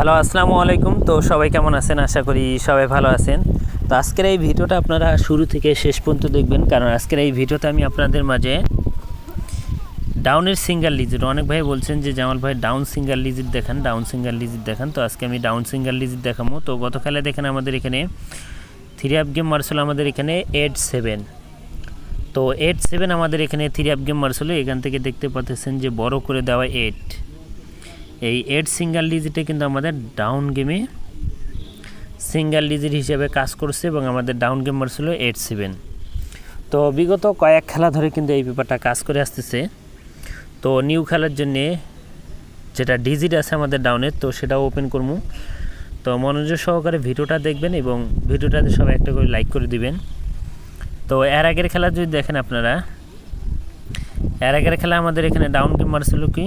Hello আসসালামু আলাইকুম। তো সবাই কেমন আছেন? আশা করি সবাই ভালো আছেন। তো আজকের এই ভিডিওটা আপনারা শুরু থেকে শেষ পর্যন্ত দেখবেন, কারণ আজকের এই ভিডিওতে আমি আপনাদের মাঝে ডাউনের সিঙ্গেল লিজিট, অনেক ভাই বলছেন যে জামাল ভাই ডাউন সিঙ্গেল লিজিট দেখান, ডাউন সিঙ্গেল লিজিট দেখান। তো আজকে আমি ডাউন সিঙ্গেল লিজিট দেখাবো। তো গতকালে দেখেন আমাদের এখানে 3 আপ গেম মারছিল, আমাদের এখানে 8-7। তো 8-7 আমাদের এখানে 3 আপ গেম মারছিল। এখান থেকে দেখতে পাচ্ছেন যে বড় করে দেওয়া 8, এই 8 সিঙ্গেল লিজিটে কিন্তু আমাদের ডাউন গেমে সিঙ্গেল লিজিট হিসেবে কাজ করছে এবং আমাদের ডাউন গেম মারছিল 8-7। তো বিগত কয়েক খেলা ধরে কিন্তু এই পেপারটা কাজ করে আসতেছে। তো নিউ খেলার জন্যে যেটা ডিজিট আছে আমাদের ডাউনের, তো সেটাও ওপেন করবো। তো মনোযোগ সহকারে ভিডিওটা দেখবেন এবং ভিডিওটাতে সবাই একটা করে লাইক করে দিবেন। তো এর আগের খেলা যদি দেখেন আপনারা, এর আগের খেলা আমাদের এখানে ডাউন গেম মারছিল কি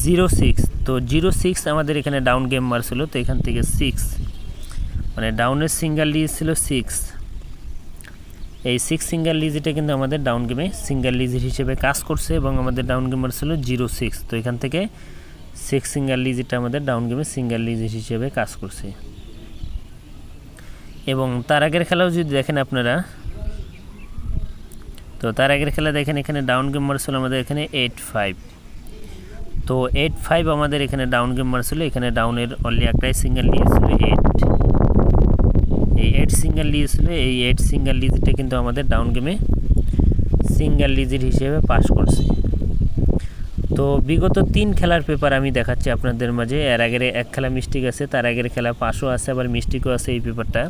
0-6। তো 0-6 আমাদের এখানে ডাউন গেম মারছিল। তো এখান থেকে 6 মানে ডাউনের সিঙ্গেল লিজ ছিল 6। এই 6 সিঙ্গেল লিজিটে কিন্তু আমাদের ডাউন গেমে সিঙ্গেল লিজিট হিসেবে কাজ করছে এবং আমাদের ডাউন গেম মারছিল 0-6। তো এখান থেকে 6 সিঙ্গেল লিজিটটা আমাদের ডাউন গেমে সিঙ্গেল লিজিট হিসেবে কাজ করছে। এবং তার আগের খেলাও যদি দেখেন আপনারা, তো তার আগের খেলা দেখেন এখানে ডাউন গেম মারছিল আমাদের এখানে 8-5। তো 8-5 আমাদের এখানে ডাউন গেম মারছিল। এখানে ডাউনের অনলি একটাই সিঙ্গেল লিজ ছিল 8। এই 8 সিঙ্গেল লিজ ছিল, এই 8 সিঙ্গেল লিজিটে কিন্তু আমাদের ডাউন গেমে সিঙ্গেল লিজিট হিসেবে পাস করছে। তো বিগত 3 খেলার পেপার আমি দেখাচ্ছি আপনাদের মাঝে। এর আগের এক খেলা মিস্টেক আছে, তার আগের খেলা পাসও আছে, আবার মিস্টেকও আছে এই পেপারটা।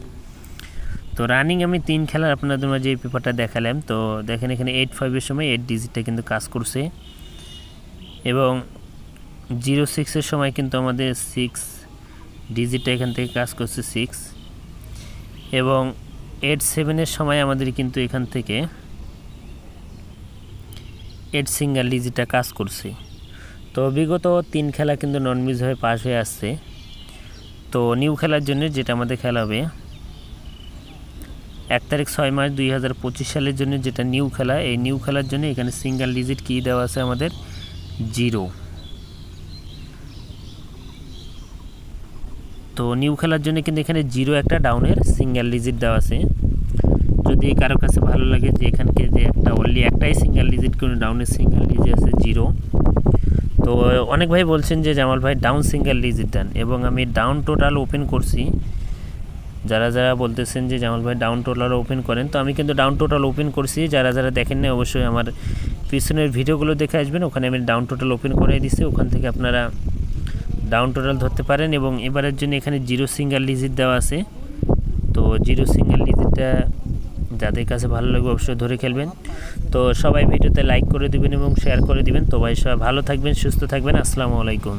তো রানিং আমি 3 খেলার আপনাদের মাঝে এই পেপারটা দেখালাম। তো দেখেন এখানে 8-5 সময় 8 ডিজিটটা কিন্তু কাজ করছে এবং 0-6 সময় কিন্তু আমাদের 6 ডিজিটটা এখান থেকে কাজ করছে 6, এবং 8-7 সময় আমাদের কিন্তু এখান থেকে 8 সিঙ্গেল ডিজিটটা কাজ করছে। তো বিগত 3 খেলা কিন্তু নন মিস হয়ে পাস হয়ে আসছে। তো নিউ খেলার জন্য যেটা আমাদের খেলা হবে 1 তারিখ 6 মার্চ 2025 সালের জন্য, যেটা নিউ খেলা, এই নিউ খেলার জন্য এখানে সিঙ্গেল ডিজিট কি দেওয়া আছে আমাদের 0। তো নিউ খেলার জন্য কিন্তু এখানে 0 একটা ডাউনের সিঙ্গেল ডিজিট দেওয়া আছে। যদি কারোর কাছে ভালো লাগে যে এখানকে যে একটা অনলি একটাই সিঙ্গেল ডিজিট কোনো ডাউনের সিঙ্গেল ডিজিট আছে 0, তো অনেক ভাই বলছেন যে জামাল ভাই ডাউন সিঙ্গেল ডিজিট দেন, এবং আমি ডাউন টোটাল ওপেন করছি। যারা যারা বলতেছেন যে জামাল ভাই ডাউন টোটাল ওপেন করেন, তো আমি কিন্তু ডাউন টোটাল ওপেন করছি। যারা যারা দেখেন না অবশ্যই আমার পিছনের ভিডিওগুলো দেখে আসবেন, ওখানে আমি ডাউন টোটাল ওপেন করে দিচ্ছি। ওখান থেকে আপনারা ডাউন টোটাল ধরতে পারেন। এবং এবারের জন্য এখানে 0 সিঙ্গেল ডিজিট দেওয়া আছে। তো 0 সিঙ্গেল ডিজিটটা যাদের কাছে ভালো লাগবে অবশ্যই ধরে খেলবেন। তো সবাই ভিডিওতে লাইক করে দিবেন এবং শেয়ার করে দিবেন। তো ভাই সবাই ভালো থাকবেন, সুস্থ থাকবেন। আসসালামু আলাইকুম।